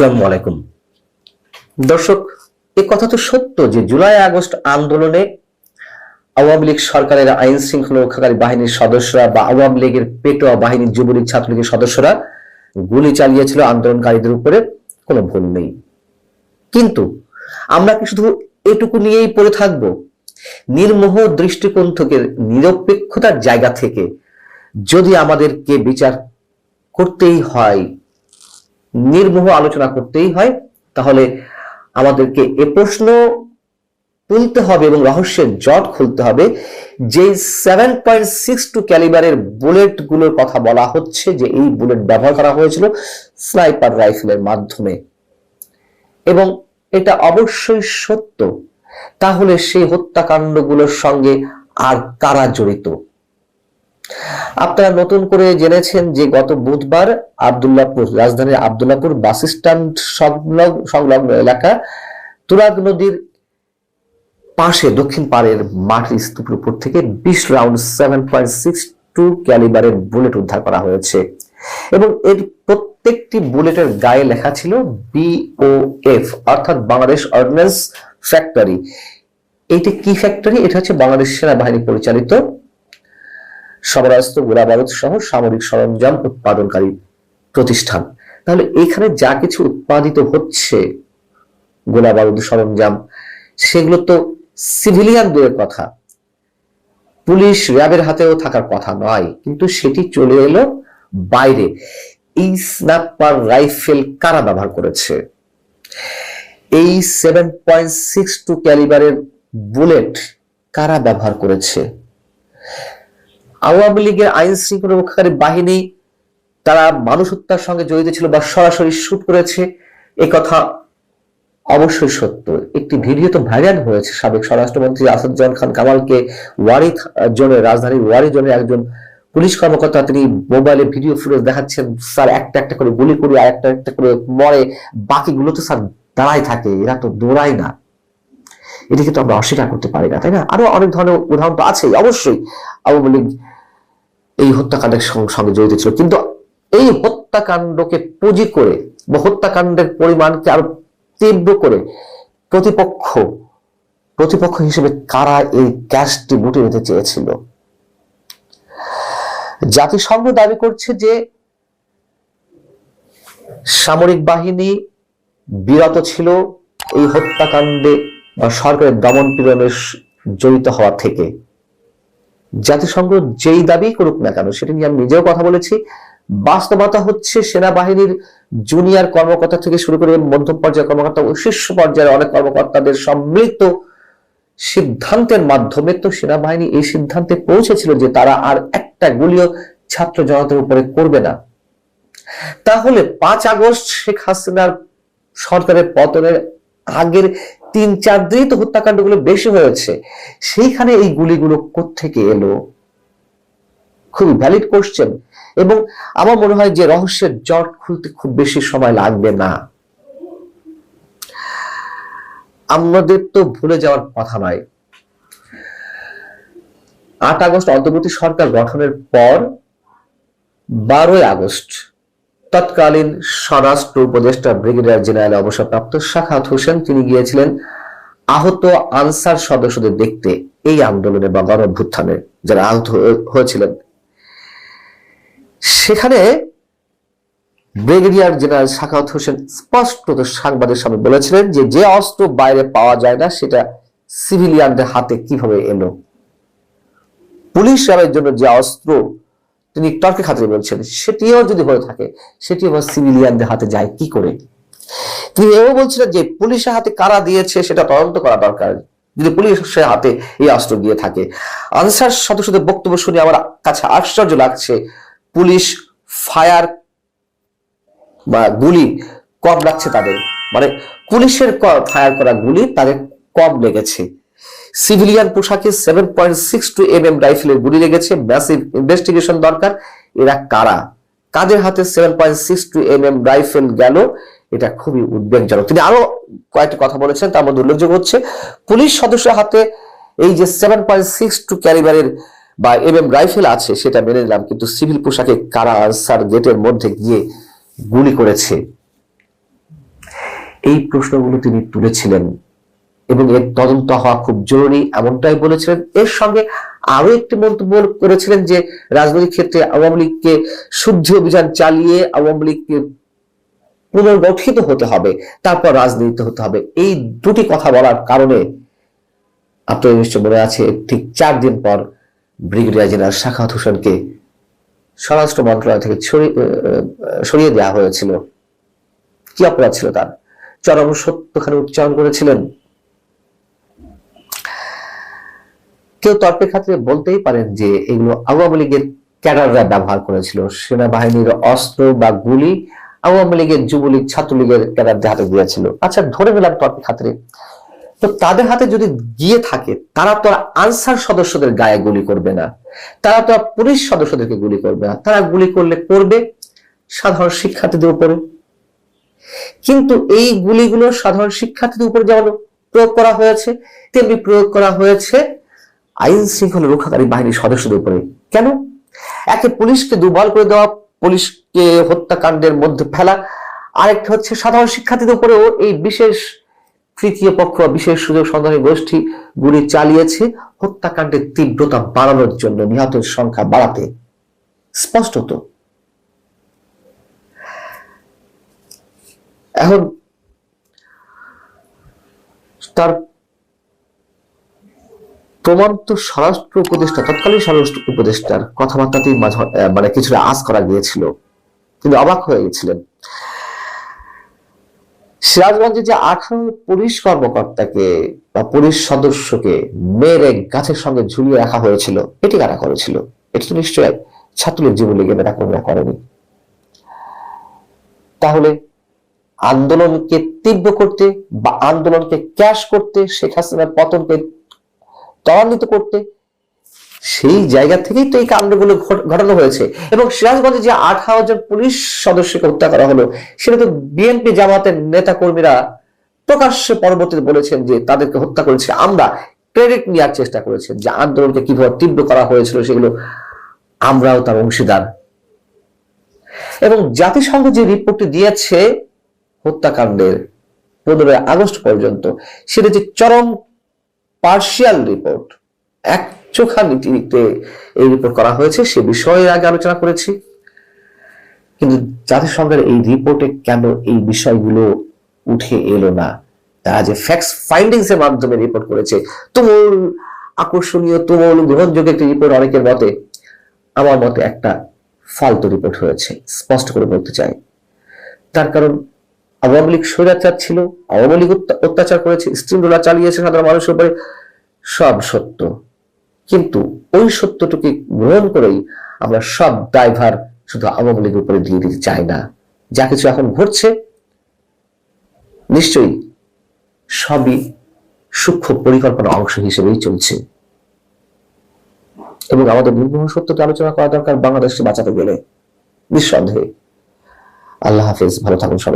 আসসালামু আলাইকুম দর্শক, এই কথা তো সত্য যে জুলাই আগস্ট আন্দোলনে আওয়ামী লীগ সরকারের আইন শৃঙ্খলা রক্ষাকারী বাহিনীর সদস্যরা বা আওয়ামী লীগের পেটোয়া বাহিনীর যুবলীগ ছাত্রলীগের সদস্যরা গুলি চালিয়েছিল আন্দোলনকারীদের উপরে, কোনো ভুল নেই। কিন্তু আমরা কি শুধু এটুকু নিয়েই পড়ে থাকবো? নির্মোহ দৃষ্টিকোণ থেকে, নিরপেক্ষতার জায়গা থেকে যদি আমাদেরকে বিচার করতেই হয়, নির্মোহ আলোচনা করতেই হয়, তাহলে আমাদেরকে এ প্রশ্ন তুলতে হবে এবং রহস্যের জট খুলতে হবে যে 7.62 ক্যালিবারের বুলেট গুলোর কথা বলা হচ্ছে যে এই বুলেট ব্যবহার করা হয়েছিল স্নাইপার রাইফেলের মাধ্যমে, এবং এটা অবশ্যই সত্য, তাহলে সেই হত্যাকাণ্ডগুলোর সঙ্গে আর কারা জড়িত? আপনারা নতুন করে জেনেছেন যে গত বুধবার আব্দুল্লাহপুর, রাজধানীর আব্দুল্লাহপুর বাস স্ট্যান্ড সংলগ্ন এলাকা তুরাগ নদীর পাশে দক্ষিণ পাড়ের মাটির স্তূপের উপর থেকে 20 রাউন্ড 7.62 ক্যালিবারের বুলেট উদ্ধার করা হয়েছে এবং এর প্রত্যেকটি বুলেটের গায়ে লেখা ছিল BOF, অর্থাৎ বাংলাদেশ অর্ডিন্যান্স ফ্যাক্টরি। এইটা কি ফ্যাক্টরি? এটা হচ্ছে বাংলাদেশ সেনাবাহিনী পরিচালিত সমরাস্ত্র, গোলাবারুদ সহ সামরিক সরঞ্জাম উৎপাদনকারী প্রতিষ্ঠান। তাহলে এখানে যা কিছু উৎপাদিত হচ্ছে গোলাবারুদ সরঞ্জাম, সেগুলো তো সিভিলিয়ানদের কথা, পুলিশ র্যাবের হাতেও থাকার কথা নয়, কিন্তু সেটি চলে এলো বাইরে। এই স্নাইপার রাইফেল কারা ব্যবহার করেছে? এই 7.62 ক্যালিবারের বুলেট কারা ব্যবহার করেছে? আওয়ামী লীগের আইন শৃঙ্খলা রক্ষাকারী বাহিনী তারা মানুষ হত্যার সঙ্গে জড়িত ছিল বা সরাসরি শুট করেছে, এ কথা অবশ্যই সত্য। একটি ভিডিও তো ভাইরাল হয়েছে সাবেক স্বরাষ্ট্রমন্ত্রী আসাদুজ্জামান খান কামালকে ওয়ারি জোনের, রাজধানীর ওয়ারি জোনের একজন পুলিশ কর্মকর্তা, তিনি মোবাইলে ভিডিও ফুটেজ দেখাচ্ছেন, স্যার একটা একটা করে গুলি করি আর একটা একটা করে মরে, বাকিগুলো তো স্যার দাঁড়ায় থাকে, এরা তো দৌড়ায় না। এটিকে তো আমরা অস্বীকার করতে পারি না, তাই না? আরো অনেক ধরনের উদাহরণ তো আছেই। অবশ্যই আওয়ামী লীগ এই হত্যাকাণ্ডের সঙ্গে জড়িত ছিল, কিন্তু এই হত্যাকাণ্ডকে পুঁজি করে বা হত্যাকাণ্ডের পরিমাণকে আরো তীব্র করে প্রতিপক্ষ হিসেবে কারা এই ক্যাশটি বুটে নিতে চেয়েছিল? জাতিসংঘ দাবি করছে যে সামরিক বাহিনী বিরত ছিল এই হত্যাকাণ্ডে বা সরকারের দমন পীড়নের জড়িত হওয়া থেকে। জাতিসংঘ যেই দাবি করুক না কেন, সেটা নিয়ে আমি নিজেও কথা বলেছি, বাস্তবতা হচ্ছে সেনাবাহিনীর জুনিয়র কর্মকর্তা থেকে শুরু করে মধ্যম পর্যায়ের কর্মকর্তা ও শীর্ষ পর্যায়ের অনেক কর্মকর্তাদের সম্মিলিত সিদ্ধান্তের মাধ্যমে তো সেনাবাহিনী এই সিদ্ধান্তে পৌঁছেছিল যে তারা আর একটা গুলিও ছাত্র জনতার উপরে করবে না। তাহলে 5 আগস্ট শেখ হাসিনার সরকারের পতনের আগের 3-4 দিনই তো হত্যাকাণ্ডগুলো বেশি হয়েছে, সেইখানে এই গুলিগুলো কোত্থেকে এলো? খুবই ভ্যালিড কোশ্চেন, এবং আমার মনে হয় যে রহস্যের জট খুলতে খুব বেশি সময় লাগবে না। আমাদের তো ভুলে যাওয়ার কথা নয়, 8 আগস্ট অন্তর্বর্তী সরকার গঠনের পর 12 আগস্ট তৎকালীন স্বরাষ্ট্র উপদেষ্টা ব্রিগেডিয়ার জেনারেল অবসরপ্রাপ্ত সাখাওয়াত হোসেন তিনি গিয়েছিলেন আহত আনসার সদস্যদের দেখতে, এই আন্দোলনে বা গণঅভ্যুত্থানে যারা আহত হয়েছিলেন। সেখানে ব্রিগেডিয়ার জেনারেল সাখাওয়াত হোসেন স্পষ্টত সাংবাদিকের সামনে বলেছিলেন যে যে অস্ত্র বাইরে পাওয়া যায় না সেটা সিভিলিয়ানদের হাতে কিভাবে এলো। পুলিশ র্যাবের জন্য যে অস্ত্র তিনি তর্কে খাতিরে বলছেন, সেটিও যদি হয়ে থাকে সেটি আবার সিভিলিয়ানদের হাতে যায় কি করে? তিনি এও বলছিলেন যে পুলিশের হাতে কারা দিয়েছে সেটা তদন্ত করা দরকার, যদি পুলিশের হাতে এই অস্ত্র দিয়ে থাকে। আনসার সদস্যদের বক্তব্য শুনে আমার কাছে আশ্চর্য লাগছে, পুলিশ ফায়ার বা গুলি কম লাগছে তাদের, মানে পুলিশের ফায়ার করা গুলি তাদের কম লেগেছে। সিভিলিয়ান পোশাকে 7.62 mm রাইফেলের গুলি লেগেছে, ম্যাসিভ ইনভেস্টিগেশন দরকার। এরা কারা, কাদের হাতে 7.62 mm রাইফেল গেল, এটা খুবই উদ্বেগজনক। তিনি আরো কয়েকটি কথা বলেছেন, তার মধ্যে উল্লেখযোগ্য হচ্ছে পুলিশ সদস্যের হাতে এই যে 7.62 ক্যালিবারের বা MM রাইফেল আছে সেটা মেনে নিলাম, কিন্তু সিভিল পোশাকে কারা আনসার গেটের মধ্যে গিয়ে গুলি করেছে, এই প্রশ্নগুলো তিনি তুলেছিলেন এবং এর তদন্ত হওয়া খুব জরুরি এমনটাই বলেছিলেন। এর সঙ্গে আরো একটি মন্তব্য করেছিলেন যে রাজনৈতিক ক্ষেত্রে আওয়ামী লীগকে শুদ্ধি অভিযান চালিয়ে আওয়ামী লীগকে পুনর্গঠিত হতে হবে, তারপর রাজনীতি হতে হবে। এই দুটি কথা বলার কারণে আপনার নিশ্চয় মনে আছে ঠিক 4 দিন পর ব্রিগেডিয়ার জেনারেল সাখাওয়াত হোসেনকে স্বরাষ্ট্র মন্ত্রণালয় থেকে সরিয়ে দেওয়া হয়েছিল। কি অপরাধ ছিল তার? চরম সত্যখানে উচ্চারণ করেছিলেন। কেউ তর্কের খাতিরে বলতেই পারেন যে এগুলো আওয়ামী লীগের ক্যাডাররা ব্যবহার করেছিল, সেনাবাহিনীর অস্ত্র বা গুলি আওয়ামী লীগের, যুবলীগ, ছাত্রলীগের ক্যাডারদের হাতে দিয়েছিল। আচ্ছা, ধরে নিলাম তর্কের খাতিরে, তো তাদের হাতে যদি গিয়ে থাকে, তারা তো আনসার সদস্যদের গায়ে গুলি করবে না, তারা তো পুলিশ সদস্যদেরকে গুলি করবে না, তারা গুলি করবে সাধারণ শিক্ষার্থীদের উপরে। কিন্তু এই গুলিগুলো সাধারণ শিক্ষার্থীদের উপরে যেমন প্রয়োগ করা হয়েছে, তেমনি প্রয়োগ করা হয়েছে আইন শৃঙ্খলা রক্ষাকারী বাহিনীর সদস্যদের উপরে। কেন? একে পুলিশকে দুর্বল করে দেওয়া, পুলিশকে হত্যাকাণ্ডের মধ্যে ফেলা, আরেকটা হচ্ছে সাধারণ শিক্ষার্থীদের উপরেও এই বিশেষ তৃতীয় পক্ষ, বিশেষ সুযোগ সন্ধানী গোষ্ঠী গুলি চালিয়েছে হত্যাকাণ্ডের তীব্রতা বাড়ানোর জন্য, নিহতের সংখ্যা বাড়াতে। স্পষ্টত এখন তার প্রমাণ তো স্বরাষ্ট্র উপদেষ্টা, তৎকালীন স্বরাষ্ট্র উপদেষ্টার কথাবার্তাতেই মানে কিছুটা আঁচ করা গিয়েছিল, কিন্তু অবাক হয়ে গেছিলেন। সিরাজগঞ্জে যে 18 পুলিশ কর্মকর্তাকে বা পুলিশ সদস্যকে মেরে গাছের সঙ্গে ঝুলিয়ে রাখা হয়েছিল, এটি কারা করেছিল? এটি তো নিশ্চয় ছাত্রলীগ, যুবলীগের নেতাকর্মীরা করেনি। তাহলে আন্দোলনকে তীব্র করতে বা আন্দোলনকে ক্যাশ করতে, শেখ হাসিনার পতনকে ত্বরান্বিত করতে, সেই জায়গা থেকেই তো এই কাণ্ডগুলো ঘটানো হয়েছে। এবং সিরাজগঞ্জে যে 18 জন পুলিশ সদস্যকে হত্যা করা হলো, সেটা তো বিএনপি জামাতের নেতা কর্মীরা প্রকাশ্যে পরবর্তীতে বলেছেন যে তাদেরকে হত্যা করেছে আমরা। ক্রেডিট নেওয়ার চেষ্টা করেছেন যে আন্দোলনকে কিভাবে তীব্র করা হয়েছিল সেগুলো আমরাও তার অংশীদার। এবং জাতিসংঘ যে রিপোর্টটি দিয়েছে হত্যাকাণ্ডের 15 আগস্ট পর্যন্ত, সেটা যে চরম পার্শিয়াল রিপোর্ট, এক চোখা নীতিতে এই রিপোর্ট করা হয়েছে, সে বিষয়ে আগে আলোচনা করেছি। কিন্তু জাতিসংঘের এই রিপোর্টে কেন এই বিষয়গুলো উঠে এলো না? তারা যে ফ্যাক্টস ফাইন্ডিংস এর মাধ্যমে রিপোর্ট করেছে, তুমুল আকর্ষণীয়, তুমুল গ্রহণযোগ্য একটি রিপোর্ট অনেকের মতে, আমার মতে একটা ফালতু রিপোর্ট হয়েছে, স্পষ্ট করে বলতে চাই। তার কারণ আওয়ামী লীগ স্বৈরাচার ছিল, আওয়ামী লীগ অত্যাচার করেছে, স্টিমরোলা চালিয়েছে সাধারণ মানুষের উপরে, সব সত্য। কিন্তু ওই সত্যটুকু গ্রহণ করেই আমরা সব দায়ভার শুধু আওয়ামী লীগের উপরে দিয়ে দিতে চাই না। যা কিছু এখন ঘটছে নিশ্চয়ই সবই সূক্ষ্ম পরিকল্পনা অংশ হিসেবেই চলছে, এবং আমাদের নির্মোহ সত্যকে আলোচনা করা দরকার বাংলাদেশকে বাঁচাতে গেলে, নিঃসন্দেহে। আল্লাহ হাফেজ, ভালো থাকুন সবাই।